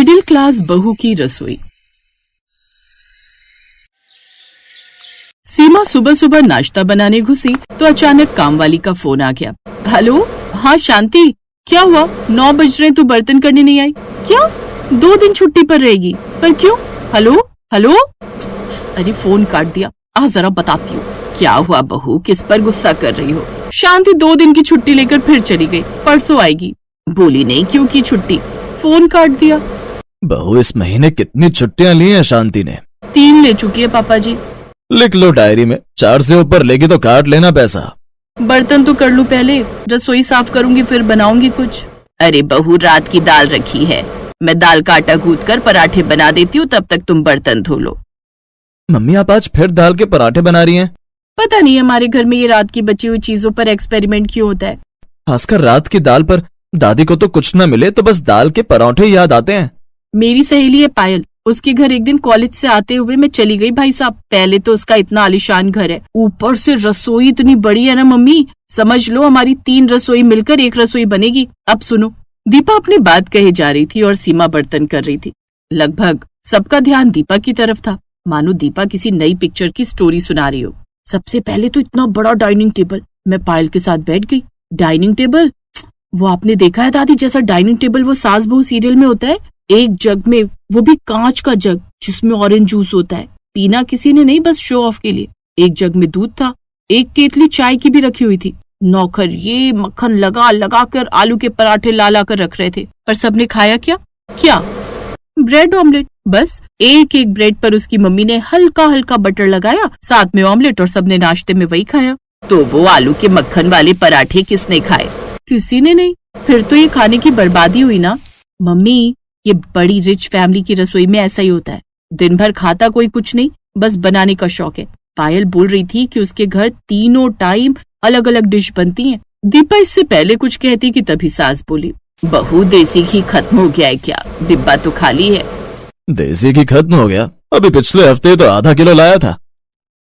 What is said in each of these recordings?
Middle class बहू की रसोई। सीमा सुबह सुबह नाश्ता बनाने घुसी तो अचानक काम वाली का फोन आ गया। हेलो, हाँ शांति, क्या हुआ? 9 बज रहे, तू बर्तन करने नहीं आई क्या? 2 दिन छुट्टी पर रहेगी, पर क्यों? हेलो हेलो, अरे फोन काट दिया। जरा बताती हूँ क्या हुआ बहू, किस पर गुस्सा कर रही हो? शांति 2 दिन की छुट्टी लेकर फिर चली गई, परसों आएगी। बोली नहीं क्यों की छुट्टी, फोन काट दिया। बहू इस महीने कितनी छुट्टियां ली हैं शांति ने? 3 ले चुकी है पापा जी। लिख लो डायरी में, 4 से ऊपर लेगी तो काट लेना पैसा। बर्तन तो कर लूं पहले, रसोई साफ करूंगी फिर बनाऊंगी कुछ। अरे बहू रात की दाल रखी है, मैं दाल का आटा गूंथ कर पराठे बना देती हूँ, तब तक तुम बर्तन धो लो। मम्मी आप आज फिर दाल के पराठे बना रही हैं? पता नहीं हमारे घर में ये रात की बची हुई चीजों पर एक्सपेरिमेंट क्यों होता है। खासकर रात की दाल पर। दादी को तो कुछ न मिले तो बस दाल के पराठे याद आते हैं। मेरी सहेली है पायल, उसके घर एक दिन कॉलेज से आते हुए मैं चली गई भाई साहब। पहले तो उसका इतना आलीशान घर है, ऊपर से रसोई इतनी बड़ी है ना मम्मी, समझ लो हमारी 3 रसोई मिलकर 1 रसोई बनेगी। अब सुनो। दीपा अपनी बात कहे जा रही थी और सीमा बर्तन कर रही थी। लगभग सबका ध्यान दीपा की तरफ था, मानो दीपा किसी नई पिक्चर की स्टोरी सुना रही हो। सबसे पहले तो इतना बड़ा डाइनिंग टेबल, मैं पायल के साथ बैठ गई। डाइनिंग टेबल, वो आपने देखा है दादी जैसा डाइनिंग टेबल वो सास बहू सीरियल में होता है, एक जग में, वो भी कांच का जग जिसमें ऑरेंज जूस होता है। पीना किसी ने नहीं, बस शो ऑफ के लिए। एक जग में दूध था, एक केतली चाय की भी रखी हुई थी। नौकर ये मक्खन लगा लगा कर आलू के पराठे ला ला कर रख रहे थे, पर सबने खाया क्या? Bread omelette. बस एक एक ब्रेड पर उसकी मम्मी ने हल्का हल्का बटर लगाया, साथ में ऑमलेट, और सबने नाश्ते में वही खाया। तो वो आलू के मक्खन वाले पराठे किसने खाए? किसी ने नहीं। फिर तो ये खाने की बर्बादी हुई ना। मम्मी ये बड़ी रिच फैमिली की रसोई में ऐसा ही होता है, दिन भर खाता कोई कुछ नहीं, बस बनाने का शौक है। पायल बोल रही थी कि उसके घर तीनों टाइम अलग अलग डिश बनती हैं। दीपा इससे पहले कुछ कहती कि तभी सास बोली, बहू देसी घी खत्म हो गया है क्या? डिब्बा तो खाली है। देसी घी खत्म हो गया? अभी पिछले हफ्ते तो आधा किलो लाया था।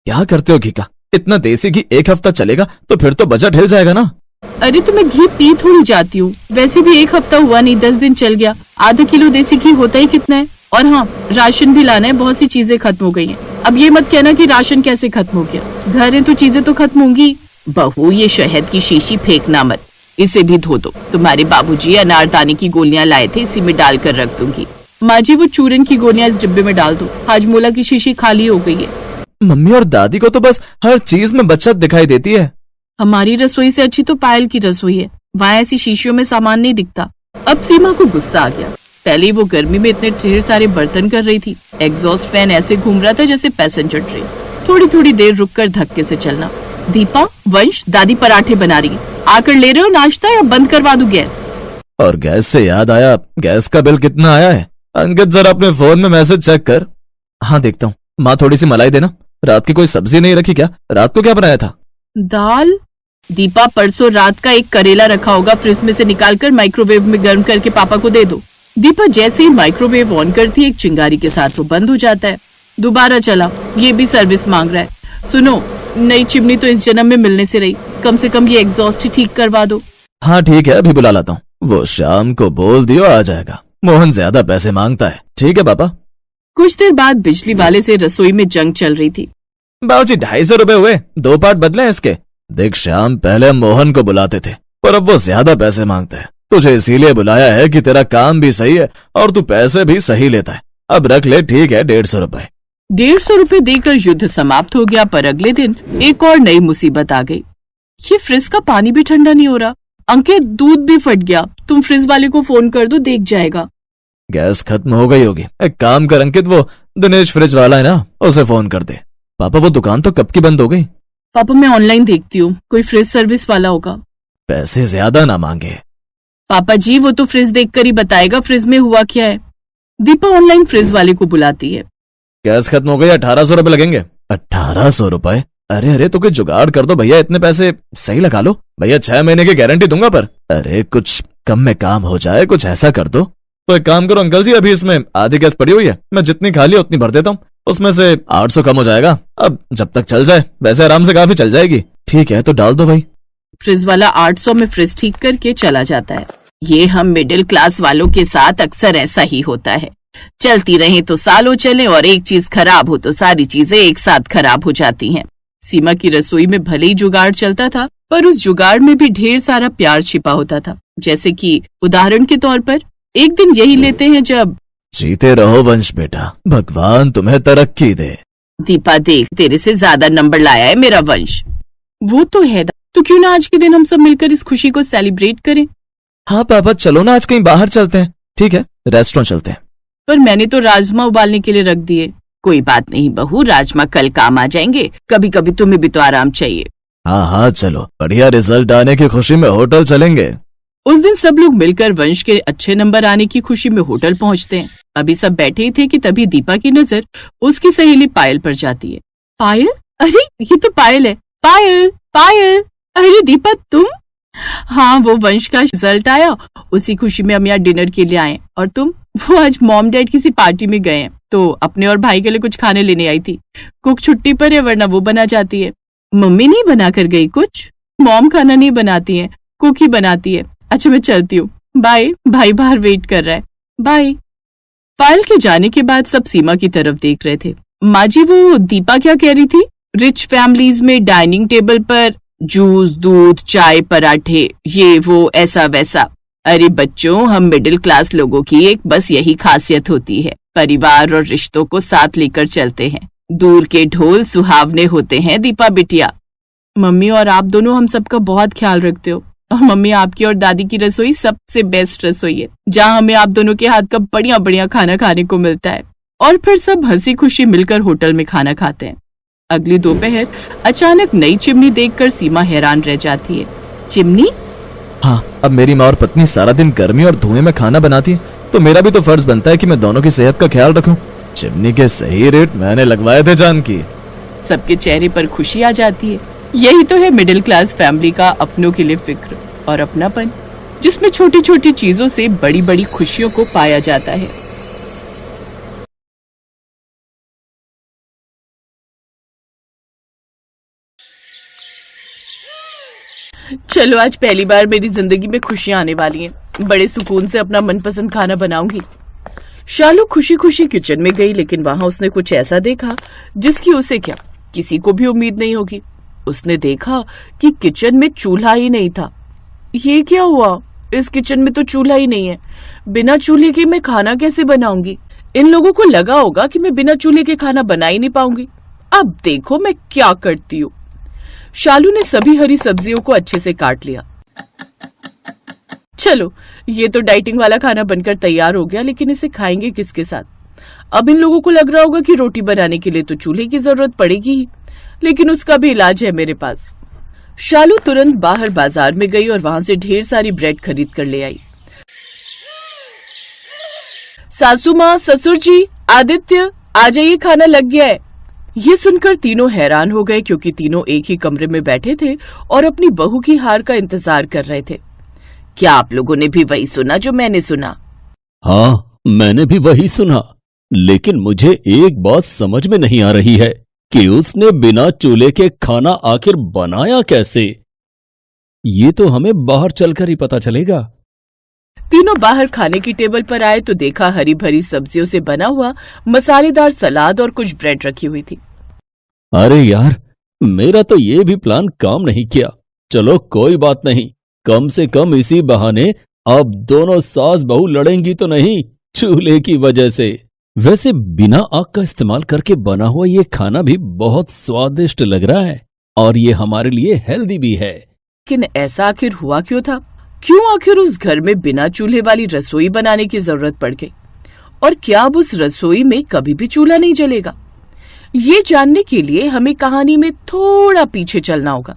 क्या करते हो घी का? इतना देसी घी 1 हफ्ता चलेगा तो फिर तो बजट हिल जाएगा ना। अरे तो मैं घी पी थोड़ी जाती हूँ, वैसे भी 1 हफ्ता हुआ नहीं, 10 दिन चल गया। आधा किलो देसी घी होता ही कितना है। और हाँ, राशन भी लाना है, बहुत सी चीजें खत्म हो गई हैं। अब ये मत कहना कि राशन कैसे खत्म हो गया, घर है तो चीजें तो खत्म होंगी। बहू ये शहद की शीशी फेंकना मत, इसे भी धो दो। तुम्हारे बाबूजी अनारदाने की गोलियां लाए थे, इसी में डालकर रख दूंगी। माँ जी वो चूरन की गोलियां इस डिब्बे में डाल दो, हाजमोला की शीशी खाली हो गई है। मम्मी और दादी को तो बस हर चीज में बचत दिखाई देती है। हमारी रसोई से अच्छी तो पायल की रसोई है, वहाँ ऐसी शीशियों में सामान नहीं दिखता। अब सीमा को गुस्सा आ गया। पहले वो गर्मी में इतने ढेर सारे बर्तन कर रही थी, एग्जॉस्ट फैन ऐसे घूम रहा था जैसे पैसेंजर ट्रेन। थोड़ी थोड़ी देर रुककर धक्के से चलना। दीपा, वंश, दादी पराठे बना रही है, आकर ले रहे हो नाश्ता या बंद करवा दूं गैस? और गैस से याद आया, गैस का बिल कितना आया है? अंकित जरा अपने फोन में मैसेज चेक कर। हाँ देखता हूँ। माँ थोड़ी सी मलाई देना। रात की कोई सब्जी नहीं रखी क्या? रात को क्या बनाया था? दाल। दीपा परसों रात का एक करेला रखा होगा, फ्रिज में से निकालकर माइक्रोवेव में गर्म करके पापा को दे दो। दीपा जैसे ही माइक्रोवेव ऑन करती है, एक चिंगारी के साथ वो बंद हो जाता है। दोबारा चला, ये भी सर्विस मांग रहा है। सुनो, नई चिमनी तो इस जन्म में मिलने से रही, कम से कम ये एग्जॉस्ट ही ठीक करवा दो। हाँ ठीक है, अभी बुला लाता हूँ। वो शाम को बोल दियो आ जाएगा। मोहन ज्यादा पैसे मांगता है। ठीक है पापा। कुछ देर बाद बिजली वाले से रसोई में जंग चल रही थी। बाबूजी 250 रुपए हुए, 2 पार्ट बदले इसके। देख श्याम, पहले मोहन को बुलाते थे, पर अब वो ज्यादा पैसे मांगते हैं। तुझे इसीलिए बुलाया है कि तेरा काम भी सही है और तू पैसे भी सही लेता है। अब रख ले, ठीक है, 150 रुपए। 150 रुपए देकर युद्ध समाप्त हो गया, पर अगले दिन एक और नई मुसीबत आ गई। ये फ्रिज का पानी भी ठंडा नहीं हो रहा। अंकित, दूध भी फट गया, तुम फ्रिज वाले को फोन कर दो, देख जाएगा। गैस खत्म हो गई होगी। एक काम कर अंकित, वो दिनेश फ्रिज वाला है ना, उसे फोन कर दे। पापा वो दुकान तो कब की बंद हो गई? पापा मैं ऑनलाइन देखती हूँ, कोई फ्रिज सर्विस वाला होगा। पैसे ज्यादा ना मांगे। पापा जी वो तो फ्रिज देखकर ही बताएगा फ्रिज में हुआ क्या है। दीपा ऑनलाइन फ्रिज वाले को बुलाती है। गैस खत्म हो गई, 1800 रुपए लगेंगे। 1800 रुपए? अरे अरे तो कोई जुगाड़ कर दो भैया, इतने पैसे सही लगा लो भैया, 6 महीने की गारंटी दूंगा। पर अरे कुछ कम में काम हो जाए, कुछ ऐसा कर दो। तो एक काम करो अंकल जी, अभी इसमें आधी गैस पड़ी हुई है, मैं जितनी खाली उतनी भर देता हूँ, उसमें से 800 कम हो जाएगा। अब जब तक चल जाए, वैसे आराम से काफी चल जाएगी। ठीक है तो डाल दो भाई। फ्रिज वाला 800 में फ्रिज ठीक करके चला जाता है। ये हम मिडिल क्लास वालों के साथ अक्सर ऐसा ही होता है। चलती रहे तो सालों चले और एक चीज खराब हो तो सारी चीजें एक साथ खराब हो जाती हैं। सीमा की रसोई में भले ही जुगाड़ चलता था, पर उस जुगाड़ में भी ढेर सारा प्यार छिपा होता था। जैसे कि उदाहरण के तौर पर एक दिन यही लेते हैं जब जीते रहो वंश बेटा, भगवान तुम्हें तरक्की दे। दीपा देख, तेरे से ज्यादा नंबर लाया है मेरा वंश। वो तो है, तो क्यों ना आज के दिन हम सब मिलकर इस खुशी को सेलिब्रेट करें। हाँ पापा, चलो ना आज कहीं बाहर चलते हैं। ठीक है, रेस्टोरेंट चलते हैं। पर मैंने तो राजमा उबालने के लिए रख दिए। कोई बात नहीं बहू, राजमा कल काम आ जाएंगे। कभी कभी तुम्हें भी तो आराम चाहिए। हाँ हाँ चलो, बढ़िया रिजल्ट आने की खुशी में होटल चलेंगे। उस दिन सब लोग मिलकर वंश के अच्छे नंबर आने की खुशी में होटल पहुंचते हैं। अभी सब बैठे ही थे कि तभी दीपा की नजर उसकी सहेली पायल पर जाती है। पायल? अरे ये तो पायल है। पायल, पायल, अरे दीपा तुम? हाँ, वो वंश का रिजल्ट आया, उसी खुशी में हम यहाँ डिनर के लिए आए। और तुम? वो आज मॉम डैड किसी पार्टी में गए हैं, तो अपने और भाई के लिए कुछ खाने लेने आई थी। कुक छुट्टी पर है, वरना वो बना जाती है। मम्मी नहीं बना कर गई कुछ? मॉम खाना नहीं बनाती है, कुक ही बनाती है। अच्छा मैं चलती हूँ, बाय। भाई बाहर वेट कर रहा है, बाय। पायल के जाने के बाद सब सीमा की तरफ देख रहे थे। माँ जी, वो दीपा क्या कह रही थी? रिच फैमिलीज में डाइनिंग टेबल पर जूस, दूध, चाय, पराठे, ये वो ऐसा वैसा। अरे बच्चों, हम मिडिल क्लास लोगों की एक बस यही खासियत होती है, परिवार और रिश्तों को साथ लेकर चलते हैं। दूर के ढोल सुहावने होते हैं दीपा बिटिया। मम्मी और आप दोनों हम सबका बहुत ख्याल रखते हो। और मम्मी, आपकी और दादी की रसोई सबसे बेस्ट रसोई है, जहाँ हमें आप दोनों के हाथ का बढ़िया बढ़िया खाना खाने को मिलता है। और फिर सब हंसी खुशी मिलकर होटल में खाना खाते हैं। अगली दोपहर अचानक नई चिमनी देखकर सीमा हैरान रह जाती है। चिमनी? हाँ, अब मेरी माँ और पत्नी सारा दिन गर्मी और धुएं में खाना बनाती है, तो मेरा भी तो फर्ज बनता है कि मैं दोनों की सेहत का ख्याल रखूं। चिमनी के सही रेट मैंने लगवाए थे जानकी। सबके चेहरे पर खुशी आ जाती है। यही तो है मिडिल क्लास फैमिली का अपनों के लिए फिक्र और अपनापन, जिसमें छोटी छोटी चीजों से बड़ी बड़ी खुशियों को पाया जाता है। चलो, आज पहली बार मेरी जिंदगी में खुशियां आने वाली हैं। बड़े सुकून से अपना मनपसंद खाना बनाऊंगी। शालू खुशी खुशी किचन में गई, लेकिन वहां उसने कुछ ऐसा देखा जिसकी उसे क्या, किसी को भी उम्मीद नहीं होगी। उसने देखा कि किचन में चूल्हा ही नहीं था। ये क्या हुआ? इस किचन में तो चूल्हा ही नहीं है। बिना चूल्हे के मैं खाना कैसे बनाऊंगी? इन लोगों को लगा होगा कि मैं बिना चूल्हे के खाना बना ही नहीं पाऊंगी। अब देखो मैं क्या करती हूँ। शालू ने सभी हरी सब्जियों को अच्छे से काट लिया। चलो, ये तो डाइटिंग वाला खाना बनकर तैयार हो गया, लेकिन इसे खाएंगे किसके साथ? अब इन लोगों को लग रहा होगा कि रोटी बनाने के लिए तो चूल्हे की जरूरत पड़ेगी ही, लेकिन उसका भी इलाज है मेरे पास। शालू तुरंत बाहर बाजार में गई और वहां से ढेर सारी ब्रेड खरीद कर ले आई। सासू माँ, ससुर जी, आदित्य, आ जाइए, खाना लग गया है। ये सुनकर तीनों हैरान हो गए, क्योंकि तीनों एक ही कमरे में बैठे थे और अपनी बहू की हार का इंतजार कर रहे थे। क्या आप लोगों ने भी वही सुना जो मैंने सुना? हाँ, मैंने भी वही सुना, लेकिन मुझे एक बात समझ में नहीं आ रही है कि उसने बिना चूल्हे के खाना आखिर बनाया कैसे। ये तो हमें बाहर चलकर ही पता चलेगा। तीनों बाहर खाने की टेबल पर आए तो देखा हरी भरी सब्जियों से बना हुआ मसालेदार सलाद और कुछ ब्रेड रखी हुई थी। अरे यार, मेरा तो ये भी प्लान काम नहीं किया। चलो कोई बात नहीं, कम से कम इसी बहाने अब दोनों सास बहू लड़ेंगी तो नहीं चूल्हे की वजह से। वैसे बिना आग का इस्तेमाल करके बना हुआ ये खाना भी बहुत स्वादिष्ट लग रहा है और ये हमारे लिए हेल्दी भी है। लेकिन ऐसा आखिर हुआ क्यों था? क्यों आखिर उस घर में बिना चूल्हे वाली रसोई बनाने की जरूरत पड़ गई? और क्या अब उस रसोई में कभी भी चूल्हा नहीं जलेगा? ये जानने के लिए हमें कहानी में थोड़ा पीछे चलना होगा।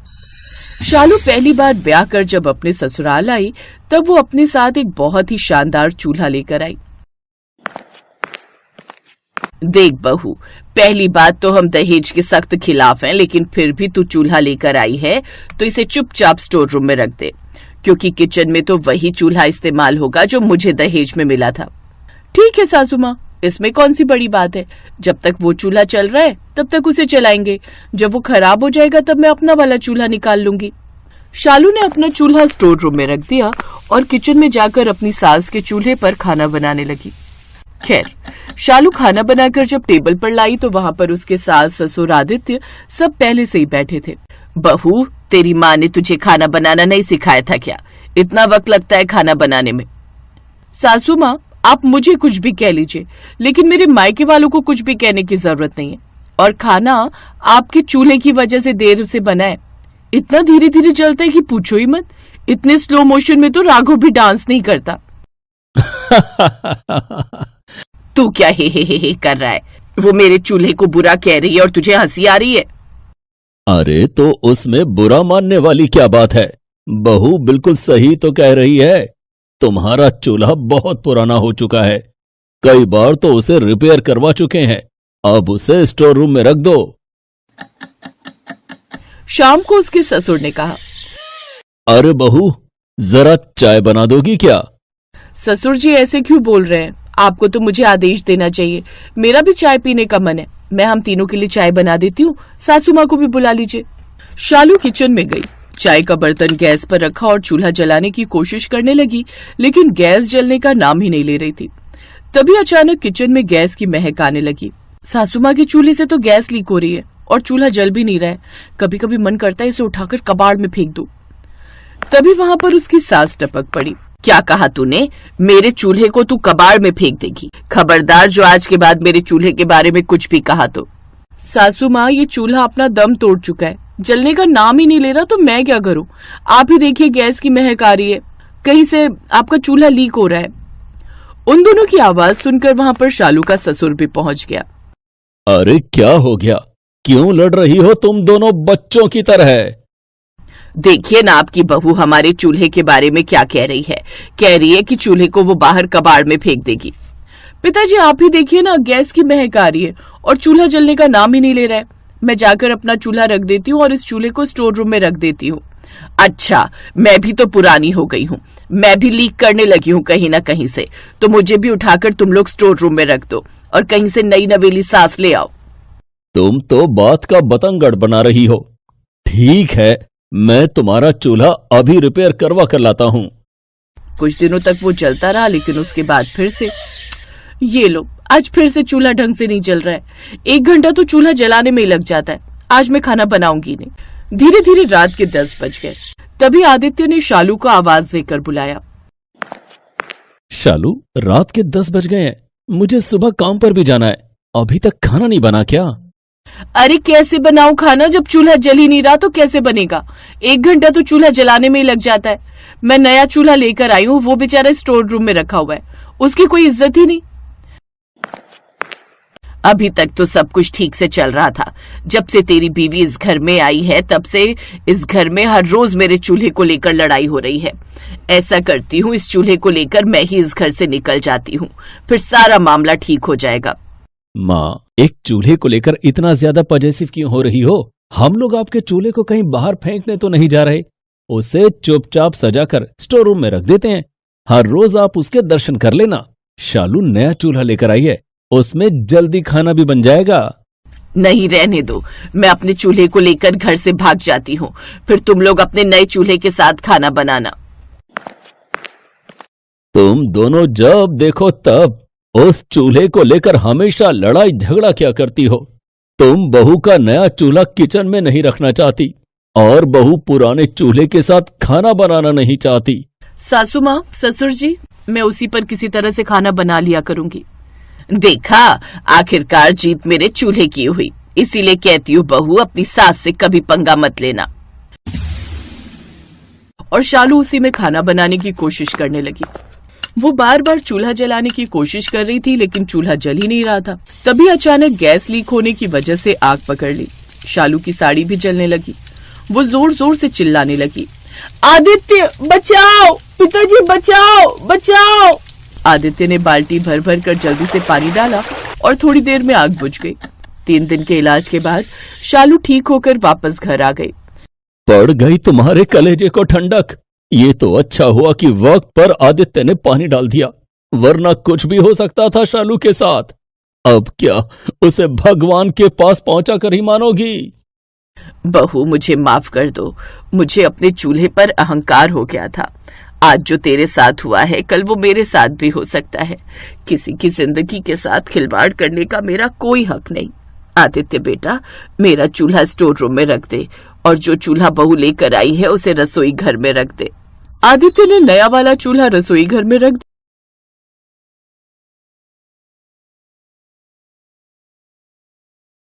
शालू पहली बार ब्याह कर जब अपने ससुराल आई, तब वो अपने साथ एक बहुत ही शानदार चूल्हा लेकर आई। देख बहू, पहली बात तो हम दहेज के सख्त खिलाफ हैं, लेकिन फिर भी तू चूल्हा लेकर आई है तो इसे चुपचाप स्टोर रूम में रख दे, क्योंकि किचन में तो वही चूल्हा इस्तेमाल होगा जो मुझे दहेज में मिला था। ठीक है सासू माँ, इसमें कौन सी बड़ी बात है। जब तक वो चूल्हा चल रहा है तब तक उसे चलाएंगे। जब वो खराब हो जाएगा तब मैं अपना वाला चूल्हा निकाल लूंगी। शालू ने अपना चूल्हा स्टोर रूम में रख दिया और किचन में जाकर अपनी सास के चूल्हे पर खाना बनाने लगी। खैर, शालू खाना बनाकर जब टेबल पर लाई तो वहां पर उसके सास ससुर आदित्य सब पहले से ही बैठे थे। बहू, तेरी माँ ने तुझे खाना बनाना नहीं सिखाया था क्या? इतना वक्त लगता है खाना बनाने में। सासू माँ, आप मुझे कुछ भी कह लीजिए, लेकिन मेरे मायके वालों को कुछ भी कहने की जरूरत नहीं है। और खाना आपके चूल्हे की वजह से देर से बना है। इतना धीरे धीरे जलता है कि पूछो ही मत। इतने स्लो मोशन में तो राघव भी डांस नहीं करता। तू क्या हे कर रहा है? वो मेरे चूल्हे को बुरा कह रही है और तुझे हंसी आ रही है। अरे तो उसमें बुरा मानने वाली क्या बात है? बहू बिल्कुल सही तो कह रही है। तुम्हारा चूल्हा बहुत पुराना हो चुका है, कई बार तो उसे रिपेयर करवा चुके हैं। अब उसे स्टोर रूम में रख दो। शाम को उसके ससुर ने कहा, अरे बहू, जरा चाय बना दोगी क्या? ससुर जी ऐसे क्यों बोल रहे हैं? आपको तो मुझे आदेश देना चाहिए। मेरा भी चाय पीने का मन है। मैं हम तीनों के लिए चाय बना देती हूँ। सासू माँ को भी बुला लीजिए। शालू किचन में गई, चाय का बर्तन गैस पर रखा और चूल्हा जलाने की कोशिश करने लगी, लेकिन गैस जलने का नाम ही नहीं ले रही थी। तभी अचानक किचन में गैस की महक आने लगी। सासू माँ के चूल्हे से तो गैस लीक हो रही है और चूल्हा जल भी नहीं रहा है। कभी कभी मन करता है इसे उठाकर कबाड़ में फेंक दूं। तभी वहां पर उसकी सास टपक पड़ी। क्या कहा तूने? मेरे चूल्हे को तू कबाड़ में फेंक देगी? खबरदार जो आज के बाद मेरे चूल्हे के बारे में कुछ भी कहा तो। सासू माँ, ये चूल्हा अपना दम तोड़ चुका है, जलने का नाम ही नहीं ले रहा, तो मैं क्या करूं? आप ही देखिए, गैस की महक आ रही है, कहीं से आपका चूल्हा लीक हो रहा है। उन दोनों की आवाज सुनकर वहां पर शालू का ससुर भी पहुंच गया। अरे क्या हो गया? क्यों लड़ रही हो तुम दोनों बच्चों की तरह? देखिए ना, आपकी बहू हमारे चूल्हे के बारे में क्या कह रही है। कह रही है कि चूल्हे को वो बाहर कबाड़ में फेंक देगी। पिताजी, आप ही देखिए ना, गैस की महक आ रही है और चूल्हा जलने का नाम ही नहीं ले रहा है। मैं जाकर अपना चूल्हा रख देती हूँ और इस चूल्हे को स्टोर रूम में रख देती हूँ। अच्छा, मैं भी तो पुरानी हो गई हूँ, मैं भी लीक करने लगी हूँ कहीं ना कहीं से, तो मुझे भी उठाकर तुम लोग स्टोर रूम में रख दो और कहीं से नई नवेली सास ले आओ। तुम तो बात का बतंगड़ बना रही हो। ठीक है, मैं तुम्हारा चूल्हा अभी रिपेयर करवा कर लाता हूँ। कुछ दिनों तक वो जलता रहा, लेकिन उसके बाद फिर से ये लो, आज फिर से चूल्हा ढंग से नहीं जल रहा है। 1 घंटा तो चूल्हा जलाने में ही लग जाता है। आज मैं खाना बनाऊंगी नहीं। धीरे धीरे रात के 10 बज गए। तभी आदित्य ने शालू को आवाज देकर बुलाया। शालू, रात के 10 बज गए हैं, मुझे सुबह काम पर भी जाना है। अभी तक खाना नहीं बना क्या? अरे कैसे बनाऊं खाना? जब चूल्हा जल ही नहीं रहा तो कैसे बनेगा? 1 घंटा तो चूल्हा जलाने में ही लग जाता है। मैं नया चूल्हा लेकर आई हूँ, वो बेचारा स्टोर रूम में रखा हुआ है, उसकी कोई इज्जत ही नहीं। अभी तक तो सब कुछ ठीक से चल रहा था। जब से तेरी बीवी इस घर में आई है, तब से इस घर में हर रोज मेरे चूल्हे को लेकर लड़ाई हो रही है। ऐसा करती हूँ, इस चूल्हे को लेकर मैं ही इस घर से निकल जाती हूँ, फिर सारा मामला ठीक हो जाएगा। माँ, एक चूल्हे को लेकर इतना ज्यादा पजेसिव क्यों हो रही हो? हम लोग आपके चूल्हे को कहीं बाहर फेंकने तो नहीं जा रहे। उसे चुपचाप सजाकर स्टोर रूम में रख देते हैं। हर रोज आप उसके दर्शन कर लेना। शालू नया चूल्हा लेकर आई है, उसमें जल्दी खाना भी बन जाएगा। नहीं, रहने दो। मैं अपने चूल्हे को लेकर घर से भाग जाती हूँ, फिर तुम लोग अपने नए चूल्हे के साथ खाना बनाना। तुम दोनों जब देखो तब उस चूल्हे को लेकर हमेशा लड़ाई झगड़ा क्या करती हो? तुम बहू का नया चूल्हा किचन में नहीं रखना चाहती और बहू पुराने चूल्हे के साथ खाना बनाना नहीं चाहती। सासू माँ, ससुर जी, मैं उसी पर किसी तरह से खाना बना लिया करूंगी। देखा, आखिरकार जीत मेरे चूल्हे की हुई। इसीलिए कहती हूँ बहू, अपनी सास से कभी पंगा मत लेना। और शालू उसी में खाना बनाने की कोशिश करने लगी। वो बार बार चूल्हा जलाने की कोशिश कर रही थी, लेकिन चूल्हा जल ही नहीं रहा था। तभी अचानक गैस लीक होने की वजह से आग पकड़ ली। शालू की साड़ी भी जलने लगी। वो जोर जोर से चिल्लाने लगी, आदित्य बचाओ, पिताजी बचाओ, बचाओ। आदित्य ने बाल्टी भर भर कर जल्दी से पानी डाला और थोड़ी देर में आग बुझ गई। 3 दिन के इलाज के बाद शालू ठीक होकर वापस घर आ गई। पड़ गई तुम्हारे कलेजे को ठंडक। ये तो अच्छा हुआ कि वक्त पर आदित्य ने पानी डाल दिया, वरना कुछ भी हो सकता था शालू के साथ। अब क्या उसे भगवान के पास पहुंचा कर ही मानोगी? बहू मुझे माफ कर दो, मुझे अपने चूल्हे पर अहंकार हो गया था। आज जो तेरे साथ हुआ है कल वो मेरे साथ भी हो सकता है। किसी की जिंदगी के साथ खिलवाड़ करने का मेरा कोई हक नहीं। आदित्य बेटा, मेरा चूल्हा स्टोर रूम में रख दे और जो चूल्हा बहू लेकर आई है उसे रसोई घर में रख दे। आदित्य ने नया वाला चूल्हा रसोई घर में रख